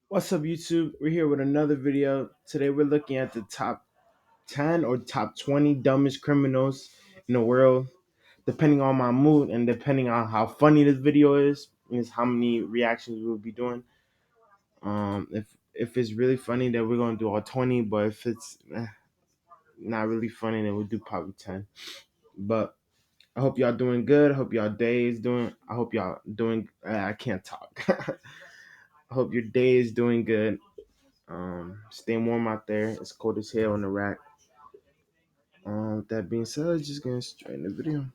What's up, YouTube? We're here with another video. Today we're looking at the top 10 or top 20 dumbest criminals in the world. Depending on my mood and depending on how funny this video is how many reactions we'll be doing. If it's really funny, then we're gonna do all 20. But if it's not really funny, then we'll do probably 10. But I hope y'all doing good. I hope y'all day is doing. I hope y'all doing. I can't talk. I hope your day is doing good. Staying warm out there. It's cold as hell in the rack. With that being said, let's just get straight in the video.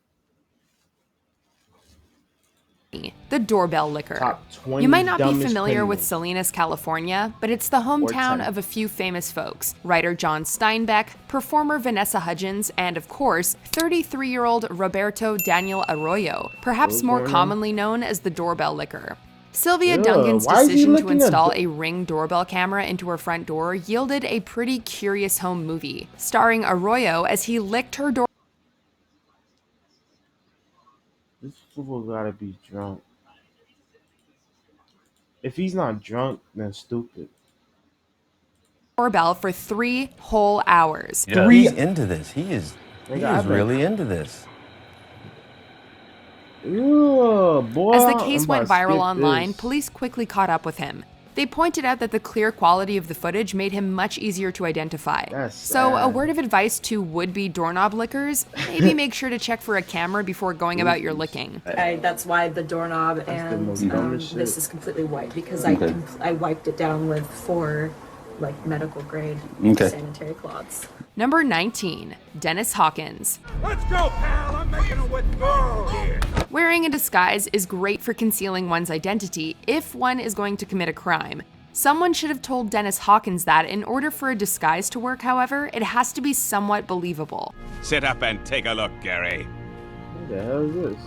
The doorbell licker. Top 20 You might not be dumbest familiar with criminals. Salinas, California, but it's the hometown 10. of a few famous folks. Writer John Steinbeck, performer Vanessa Hudgens, and of course, 33-year-old Roberto Daniel Arroyo, perhaps more commonly known as the doorbell licker. Sylvia Duncan's why is he decision to looking at install a Ring doorbell camera into her front door yielded a pretty curious home movie, starring Arroyo as he licked her door. This fool gotta be drunk. If he's not drunk, then stupid. Doorbell for 3 whole hours. Yeah. He's into this. He is really into this. Ew, boy, As the case I'm went about to viral skip online, this. police quickly caught up with him. They pointed out that the clear quality of the footage made him much easier to identify. That's So, a sad. word of advice to would-be doorknob lickers, maybe make sure to check for a camera before going about your licking. That's why the doorknob and most dumbest shit. this is completely white because I wiped it down with 4 like medical grade sanitary cloths. Number 19, Dennis Hawkins. Let's go, pal! I'm making a withdrawal here. Wearing a disguise is great for concealing one's identity if one is going to commit a crime. Someone should have told Dennis Hawkins that in order for a disguise to work, however, it has to be somewhat believable. Sit up and take a look, Gary. What the hell is this?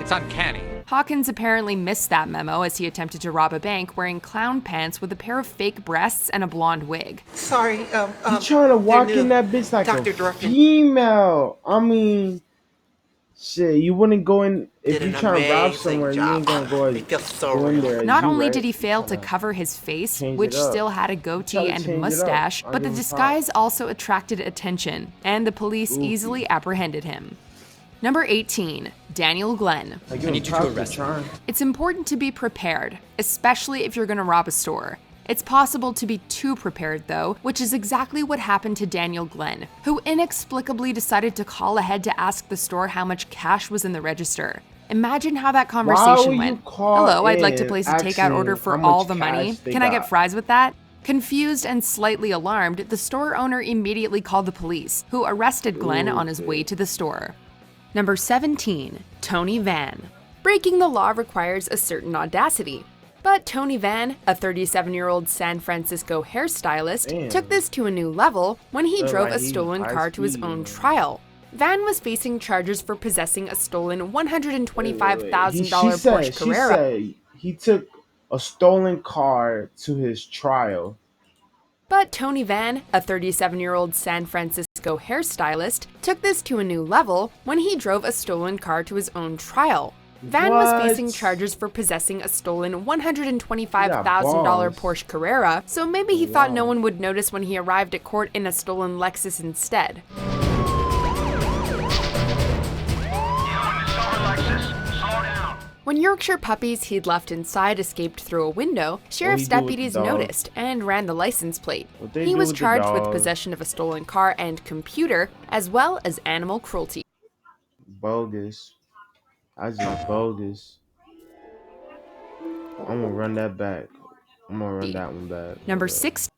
It's uncanny. Hawkins apparently missed that memo as he attempted to rob a bank wearing clown pants with a pair of fake breasts and a blonde wig. Sorry, You trying to walk in that bitch like Dr. a Dorfman female? I mean, shit, you wouldn't go in if did you an trying to rob amazing somewhere. You job. ain't gonna go, It feels so go in real. there. as Not you, only right? did he fail to Tryna cover his face, change which it up. still had a Try goatee to and change it up. mustache, I but the give him disguise also attracted attention, and the police easily apprehended him. Number 18, Daniel Glenn. I need you to arrest him. It's important to be prepared, especially if you're going to rob a store. It's possible to be too prepared, though, which is exactly what happened to Daniel Glenn, who inexplicably decided to call ahead to ask the store how much cash was in the register. Imagine how that conversation went. Hello, I'd like to place a takeout order for all the money. Can I get fries with that? Confused and slightly alarmed, the store owner immediately called the police, who arrested Glenn on his way to the store. Number 17, Tony Van. Breaking the law requires a certain audacity. But Tony Van, a 37-year-old San Francisco hairstylist, took this to a new level when he drove a stolen car to his own trial. Van was facing charges for possessing a stolen $125,000 Porsche Carrera. She said he took a stolen car to his trial. But Tony Van, a 37-year-old San Francisco hairstylist, took this to a new level when he drove a stolen car to his own trial. Van was facing charges for possessing a stolen $125,000 Porsche Carrera, so maybe he thought no one would notice when he arrived at court in a stolen Lexus instead. When Yorkshire puppies he'd left inside escaped through a window, sheriff's do with the deputies dog? noticed and ran the license plate. What they He do was with the charged with dog? possession of a stolen car and computer, as well as animal cruelty. Bogus. I just bogus. I'm gonna run that back. I'm gonna run that one back. Number 6.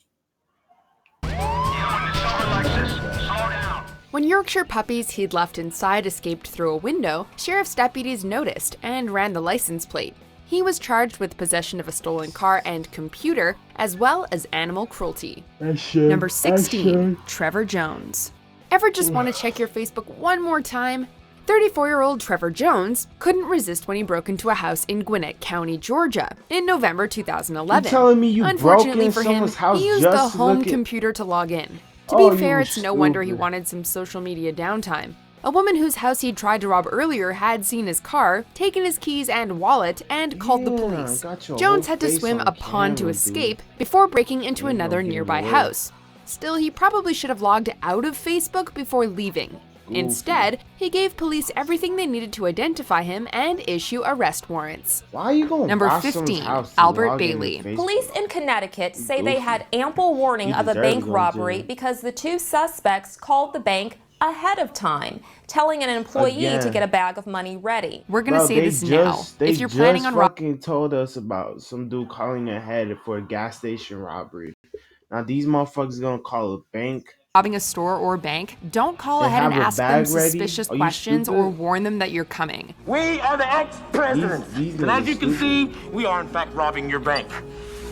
When Yorkshire puppies he'd left inside escaped through a window, sheriff's deputies noticed and ran the license plate. He was charged with possession of a stolen car and computer, as well as animal cruelty. Number 16, Trevor Jones. Ever just want to check your Facebook one more time? 34-year-old Trevor Jones couldn't resist when he broke into a house in Gwinnett County, Georgia, in November 2011. You telling me you Unfortunately broke in for him, someone's house he used the just to home look at- computer to log in. To Oh, be you fair, it's no wonder he stupid. wanted some social media downtime. A woman whose house he'd tried to rob earlier had seen his car, taken his keys and wallet, and called the police. Got your Jones whole had to face swim on a pond to camera, escape dude. before breaking into Ain't no another getting nearby away. house. Still, he probably should have logged out of Facebook before leaving. Instead, he gave police everything they needed to identify him and issue arrest warrants. Why are you going Number rob someone's 15, house to Albert log into Bailey. Facebook? Police in Connecticut say they Goofy. had ample warning You of a deserve to bank go to robbery jail. because the two suspects called the bank ahead of time, telling an employee to Again. get a bag of money ready. We're gonna Bro, say they this now. They If you're planning just on fucking told us about some dude calling ahead for a gas station robbery. Now these motherfuckers gonna call a bank. robbing a store or bank, don't call They ahead and have a ask them bag ready? suspicious Are you questions or stupid? warn them that you're coming. We are the ex-presidents, These and as niggas you can see, stupid. we are in fact robbing your bank.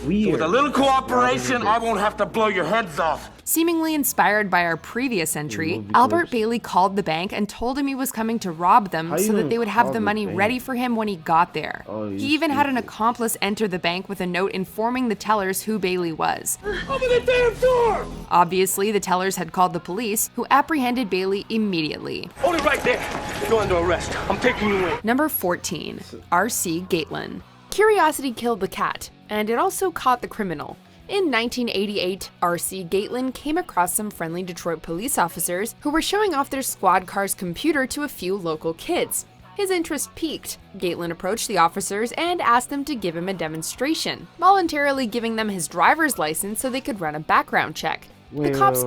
We With a little cooperation, I won't have to blow your heads off. Seemingly inspired by our previous entry, movie Albert clips. Bailey called the bank and told him he was coming to rob them How you so that gonna they would have call the the money bank? ready for him when he got there. Oh, you He even had an stupid. accomplice enter the bank with a note informing the tellers who Bailey was. Open the damn door! Obviously, the tellers had called the police, who apprehended Bailey immediately. Hold it right there. You're under arrest. I'm taking you in. Number 14, R.C. Gatelin. Curiosity killed the cat, and it also caught the criminal. In 1988, R.C. Gatelin came across some friendly Detroit police officers who were showing off their squad car's computer to a few local kids. His interest piqued. Gatelin approached the officers and asked them to give him a demonstration, voluntarily giving them his driver's license so they could run a background check. The cops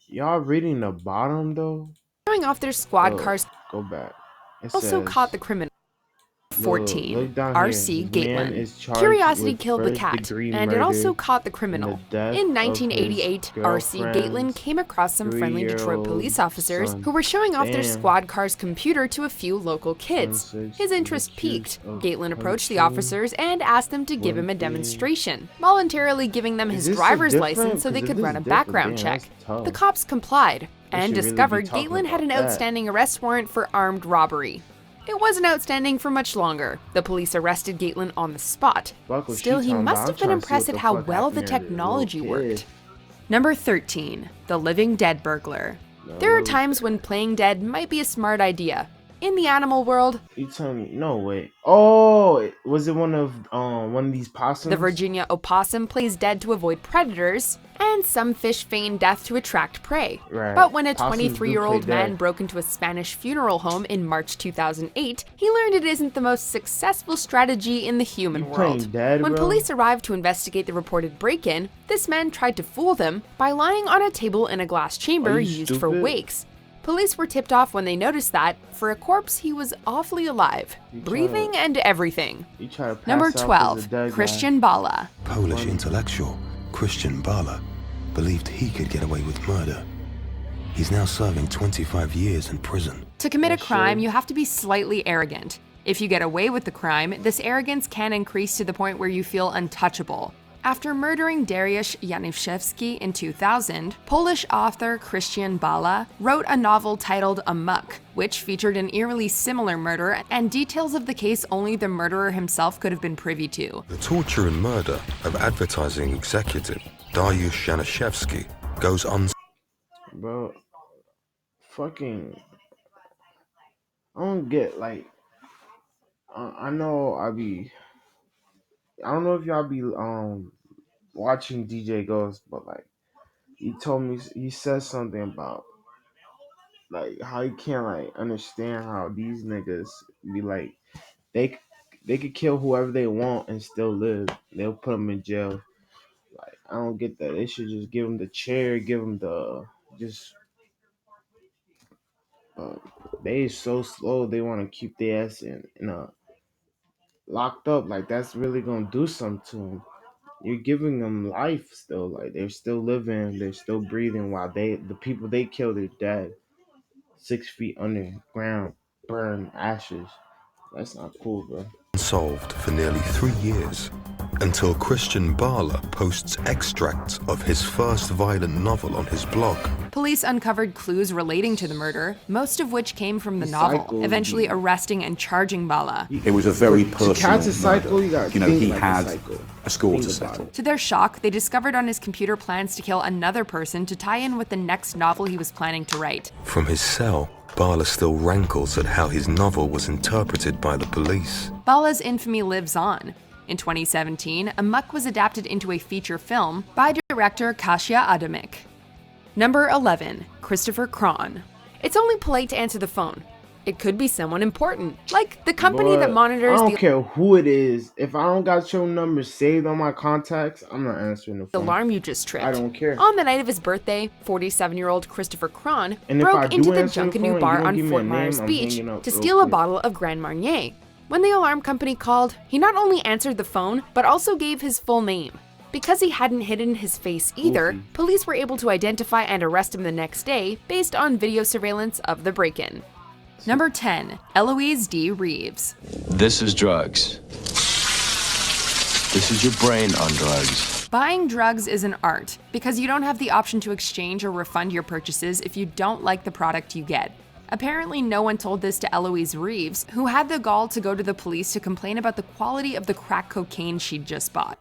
Y'all reading the bottom though? showing off their squad Oh, cars Go back. It also says, caught the criminal. 14. look down R.C. here. This man Gatelin. is charged Curiosity with killed the cat, first-degree and it also murder caught the criminal. and the death In of 1988, his R.C. Gatelin girlfriend's came across some friendly Detroit 3-year-old police officers son. who were showing off their Damn. squad car's computer to a few local kids. 26 His interest accused piqued. of Gatelin approached the punching, officers and asked them to give him a 20. demonstration, voluntarily giving them Is his this driver's different? license so they 'Cause could if run this a is different, background damn, check. that's tough. The cops complied and should really be discovered talking Gatelin had an about that. outstanding arrest warrant for armed robbery. It wasn't outstanding for much longer. The police arrested Gatelin on the spot. Fuck what Still, she he talking must about. have I'm been trying to see impressed what at the how fuck well the happened there to the technology little kid. worked. Number 13, the living dead burglar. There are times when playing dead might be a smart idea. In the animal world, You tell me? No way. Oh, was it one of these possums? the Virginia opossum plays dead to avoid predators, and some fish feign death to attract prey. Right. But when a Possums do 23-year-old play man dead. broke into a Spanish funeral home in March 2008, he learned it isn't the most successful strategy in the human You playing world. dead, When bro? police arrived to investigate the reported break-in, this man tried to fool them by lying on a table in a glass chamber Are you used for stupid? wakes. Police were tipped off when they noticed that, for a corpse, he was awfully alive, breathing and everything. You try to pass Number off as a 12, dead guy. Christian Bala. Polish intellectual Christian Bala believed he could get away with murder. He's now serving 25 years in prison. To commit a That crime, shit. you have to be slightly arrogant. If you get away with the crime, this arrogance can increase to the point where you feel untouchable. After murdering Dariusz Janiszewski in 2000, Polish author Christian Bala wrote a novel titled Amok, which featured an eerily similar murder and details of the case only the murderer himself could have been privy to. The torture and murder of advertising executive Dariusz Janiszewski goes Bro, fucking, I don't get, like, I know I don't know if y'all be watching DJ Ghost, but like he told me, he said something about like how he can't like understand how these niggas be like they they could kill whoever they want and still live. They'll put them in jail. Like I don't get that. They should just give them the chair, give them the just. Uh, they so slow. They want to keep their ass in a locked up. Like that's really gonna do something to them. You're giving them life still. Like they're still living. They're still breathing while the people they killed are dead. 6 feet underground, burned ashes. That's not cool, bro. unsolved for nearly 3 years. until Christian Bala posts extracts of his first violent novel on his blog. Police uncovered clues relating to the murder, most of which came from the novel, eventually arresting and charging Bala. It was a very personal catch a cycle, murder. you know, He like had a score to settle. To their shock, they discovered on his computer plans to kill another person to tie in with the next novel he was planning to write. From his cell, Bala still rankles at how his novel was interpreted by the police. Bala's infamy lives on. In 2017, Amok was adapted into a feature film by director Kasia Adamik. Number 11. Christopher Kron. It's only polite to answer the phone. It could be someone important, like the company that monitors I don't care who it is. If I don't got your number saved on my contacts, I'm not answering the phone. alarm you just tripped. I don't care. On the night of his birthday, 47-year-old Christopher Kron And if I broke do into the answer the Junkanoo phone, bar you don't on give me a Fort name, Myers I'm Beach hanging up to real steal a quick. bottle of Grand Marnier. When the alarm company called, he not only answered the phone, but also gave his full name. Because he hadn't hidden his face either, police were able to identify and arrest him the next day based on video surveillance of the break-in. Number 10. Eloise D. Reeves. This is drugs. This is your brain on drugs. Buying drugs is an art, because you don't have the option to exchange or refund your purchases if you don't like the product you get. Apparently, no one told this to Eloise Reeves, who had the gall to go to the police to complain about the quality of the crack cocaine she'd just bought.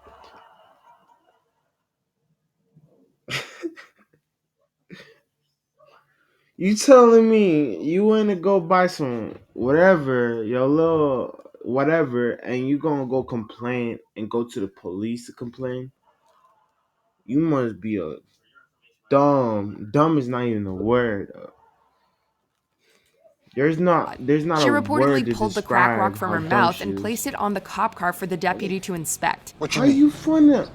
You telling me you want to go buy some whatever, your little whatever, and you gonna go complain and go to the police to complain? You must be a dumb. Dumb is not even a word. There's not She a word reportedly to pulled the crack rock describe from how her dumb mouth she and is. placed it on the cop car for the deputy to inspect. How you find that?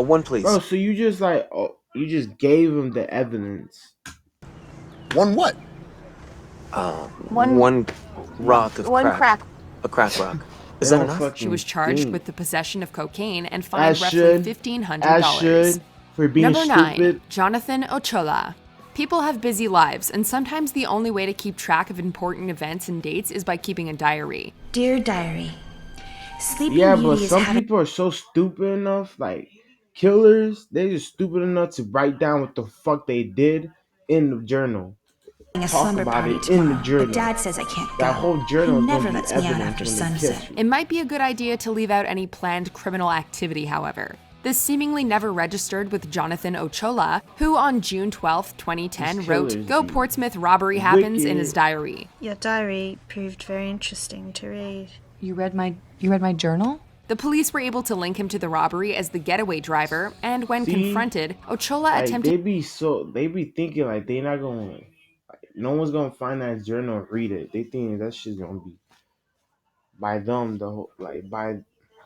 One please. Bro, so you just like, you just gave him the evidence. One what? One rock of crack. A crack rock. Is They that don't enough? fucking She was charged think. with the possession of cocaine and As fined roughly should, $1,500. as should, for being Number 9. stupid. Jonathan Ochoa. People have busy lives, and sometimes the only way to keep track of important events and dates is by keeping a diary. Dear Diary, Sleeping Yeah, Beauty but is some having people are so stupid enough, like killers, they're just stupid enough to write down what the fuck they did in the journal. a Talk slumber about party it in the tomorrow, journal. but Dad says I can't go. That whole journal He is never gonna be lets me out evidence after when they sunset. catch you. It might be a good idea to leave out any planned criminal activity, however. This seemingly never registered with Jonathan Ochoa, who on June 12, 2010 These wrote, killers, "Go dude. Portsmouth robbery happens" in his Wicked. diary. Your diary proved very interesting to read. You read my journal? The police were able to link him to the robbery as the getaway driver, and when See? confronted, Ochoa Like, attempted they be thinking like they not gonna, like, no one's gonna find that journal and read it. They think that shit's gonna be by them the whole, like, by,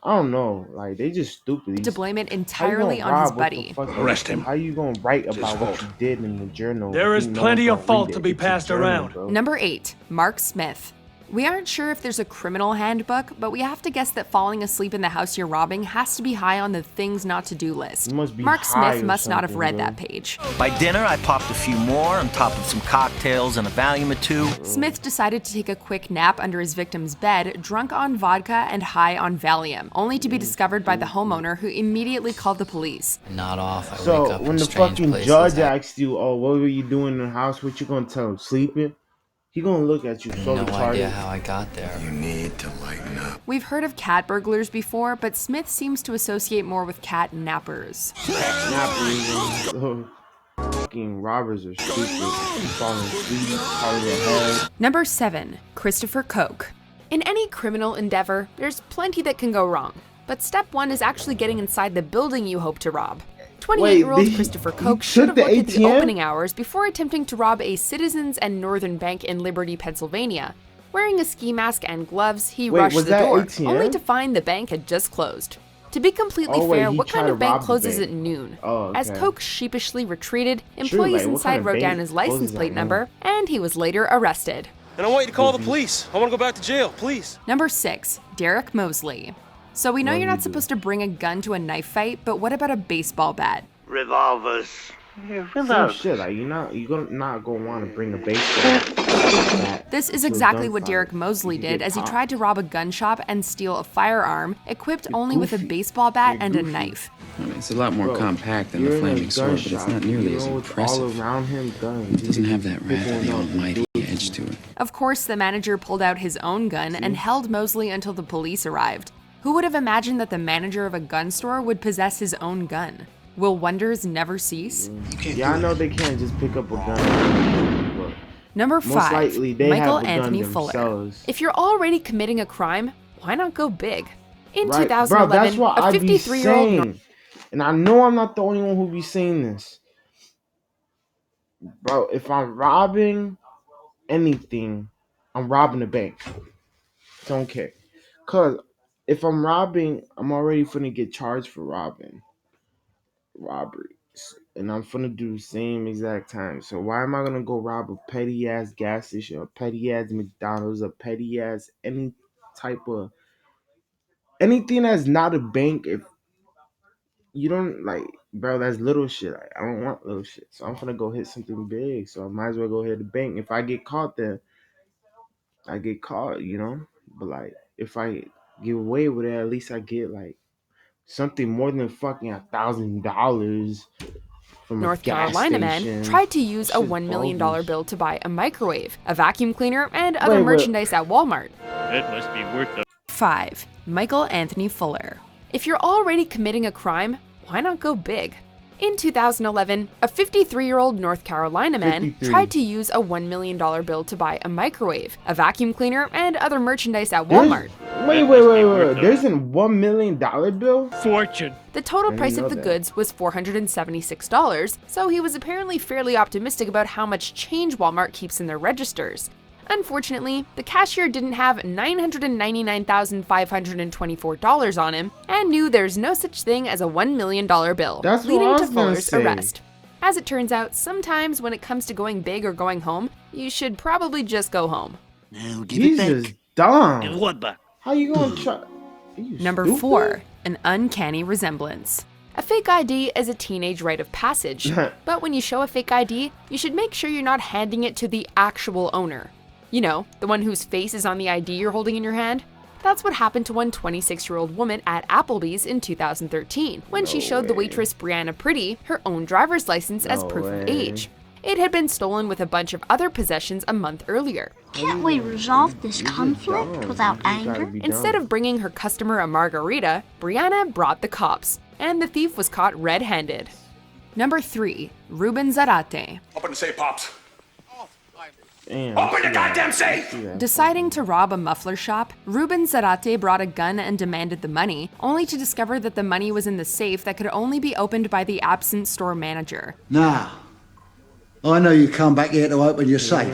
I don't know, like they just stupid. to blame it How you entirely gonna on his rob? What the buddy. fuck? Arrest him. How you gonna write It's about his what fault. you did in the journal? There if is you know plenty it's of gonna fault read to it? be It's a passed journal, around. bro. Number 8. Mark Smith. We aren't sure if there's a criminal handbook, but we have to guess that falling asleep in the house you're robbing has to be high on the things not to do list. You must be Mark high Smith or must not have something, read bro. that page. By dinner, I popped a few more on top of some cocktails and a Valium or two. Smith decided to take a quick nap under his victim's bed, drunk on vodka and high on Valium, only to be discovered by the homeowner, who immediately called the police. Not off. I wake So up when in the strange fucking places. judge asks you, "Oh, what were you doing in the house?" What you gonna tell him? Sleeping? He gonna look at you so No retarded. idea how I got there. You need to lighten up. We've heard of cat burglars before, but Smith seems to associate more with cat nappers. Fucking robbers are stupid. Falling asleep, out of their head. Number 7. Christopher Koch. In any criminal endeavor, there's plenty that can go wrong. But step 1 is actually getting inside the building you hope to rob. 28-year-old Wait, Christopher he Koch should have took looked the at the ATM? opening hours before attempting to rob a Citizens and Northern Bank in Liberty, Pennsylvania. Wearing a ski mask and gloves, he Wait, rushed was the that door, ATM? only to find the bank had just closed. To be completely Oh, wait, fair, he what tried kind to of bank rob the closes bank. at noon? Oh, As okay. Koch sheepishly retreated, True, employees like, what inside kind of wrote bank down his license closes at plate noon? number, and he was later arrested. And I want you to call the police. I want to go back to jail, please. Number 6. Derek Mosley. So we know What you're did not he do? supposed to bring a gun to a knife fight, but what about a baseball bat? Revolvers. Yeah, Same shit. Like you're not gonna want to bring a baseball. This is exactly what Derek Mosley did as he tried to rob a gun shop and steal a firearm equipped only with a baseball bat and a knife. I mean, it's a lot more compact than the flaming sword, but it's not nearly as impressive. All around him guns. It doesn't have that wrath of the almighty edge to it. Of course, the manager pulled out his own gun and held Mosley until the police arrived. Who would have imagined that the manager of a gun store would possess his own gun? Will wonders never cease? Yeah, I know they can't just pick up a gun. Number 5, Michael Anthony Fuller. Themselves. If you're already committing a crime, why not go big? In Right. 2011, Bro, that's what a 53-year-old... saying. And I know I'm not the only one who be saying this. Bro, if I'm robbing anything, I'm robbing a bank. Don't care. Because if I'm robbing, I'm already finna get charged for robberies. And I'm finna do the same exact time. So why am I gonna go rob a petty ass gas station, a petty ass McDonald's, a petty ass any type of anything that's not a bank? If you don't like, bro, that's little shit. I don't want little shit. So I'm finna go hit something big. So I might as well go hit the bank. If I get caught, then I get caught, you know. But like, if I get away with it, at least I get like something more than fucking $1,000 from North a gas Carolina station. man tried to use a $1 million bill to buy a microwave, a vacuum cleaner, and other Wait. merchandise at Walmart. It must be worth the 5. Michael Anthony Fuller. If you're already committing a crime, why not go big? In 2011, a 53-year-old North Carolina man 53. tried to use a $1 million bill to buy a microwave, a vacuum cleaner, and other merchandise at Walmart. Wait. There's a $1 million bill? fortune. The total I didn't price know of the that. goods was $476, so he was apparently fairly optimistic about how much change Walmart keeps in their registers. Unfortunately, the cashier didn't have $999,524 on him and knew there's no such thing as a $1 million bill, That's what leading I to was gonna Fuller's say. arrest. As it turns out, sometimes when it comes to going big or going home, you should probably just go home. Now give He's it just back. dumb. What the? How you gonna try? You Number stupid? 4, an uncanny resemblance. A fake ID is a teenage rite of passage, but when you show a fake ID, you should make sure you're not handing it to the actual owner. You know, the one whose face is on the ID you're holding in your hand? That's what happened to one 26-year-old woman at Applebee's in 2013 when she showed the waitress Brianna Pretty her own driver's license as proof of age. It had been stolen with a bunch of other possessions a month earlier. Can't we resolve this conflict without anger? Instead of bringing her customer a margarita, Brianna brought the cops, and the thief was caught red-handed. Number 3, Ruben Zarate. Open the safe, Pops. Damn, Open the goddamn safe! Deciding to rob a muffler shop, Ruben Zarate brought a gun and demanded the money, only to discover that the money was in the safe that could only be opened by the absent store manager. Now, I know you come back here to open your safe,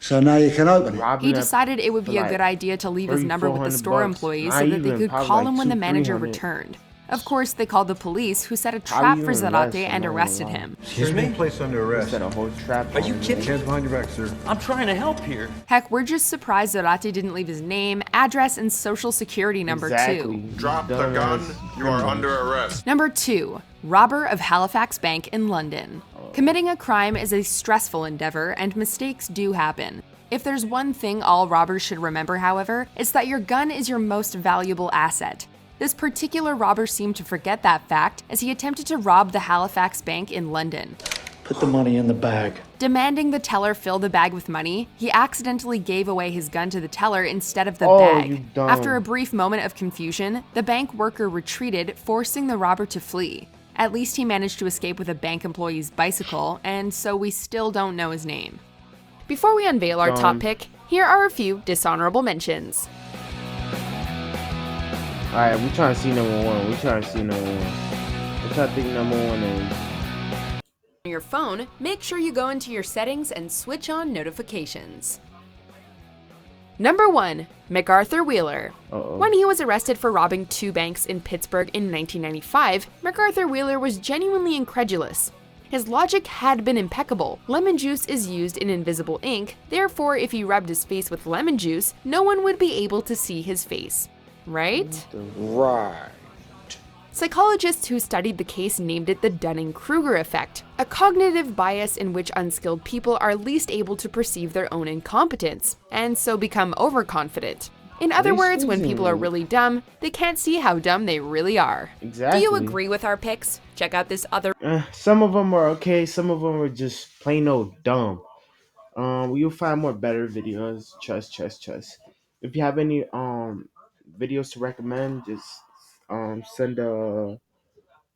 so now you can open it. He decided it would be a good idea to leave his number with the store employees so that they could call him when the manager returned. Of course, they called the police, who set a trap for Zarate and arrested him. Excuse me? Placed under arrest. Set a whole trap. Are you kidding? Hands behind your back, sir. I'm trying to help here. Heck, we're just surprised Zarate didn't leave his name, address, and social security number too. Drop the gun. You are under arrest. Number 2, robber of Halifax Bank in London. Committing a crime is a stressful endeavor, and mistakes do happen. If there's one thing all robbers should remember, however, it's that your gun is your most valuable asset. This particular robber seemed to forget that fact as he attempted to rob the Halifax Bank in London. Put the money in the bag. Demanding the teller fill the bag with money, he accidentally gave away his gun to the teller instead of the bag. After a brief moment of confusion, the bank worker retreated, forcing the robber to flee. At least he managed to escape with a bank employee's bicycle, and so we still don't know his name. Before we unveil our top pick, here are a few dishonorable mentions. Alright, we're trying to see number 1. We're trying to see number 1. What y'all think number 1 is? On your phone, make sure you go into your settings and switch on notifications. Number 1, MacArthur Wheeler. When he was arrested for robbing 2 banks in Pittsburgh in 1995, MacArthur Wheeler was genuinely incredulous. His logic had been impeccable. Lemon juice is used in invisible ink, therefore if he rubbed his face with lemon juice, no one would be able to see his face. Right? Right. Psychologists who studied the case named it the Dunning-Kruger effect, a cognitive bias in which unskilled people are least able to perceive their own incompetence, and so become overconfident. In other words, when people are really dumb, they can't see how dumb they really are. Exactly. Do you agree with our picks? Check out this other. Some of them are okay, some of them are just plain old dumb. You'll find more better videos. Trust. If you have any videos to recommend, just send the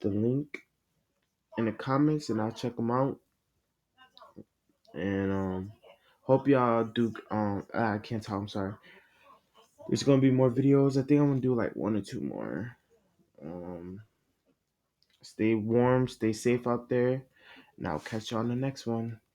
link in the comments and I'll check them out. And hope y'all do. I can't talk. I'm sorry. There's gonna be more videos. I think I'm gonna do like 1 or 2 more. Stay warm, stay safe out there, and I'll catch you on the next one.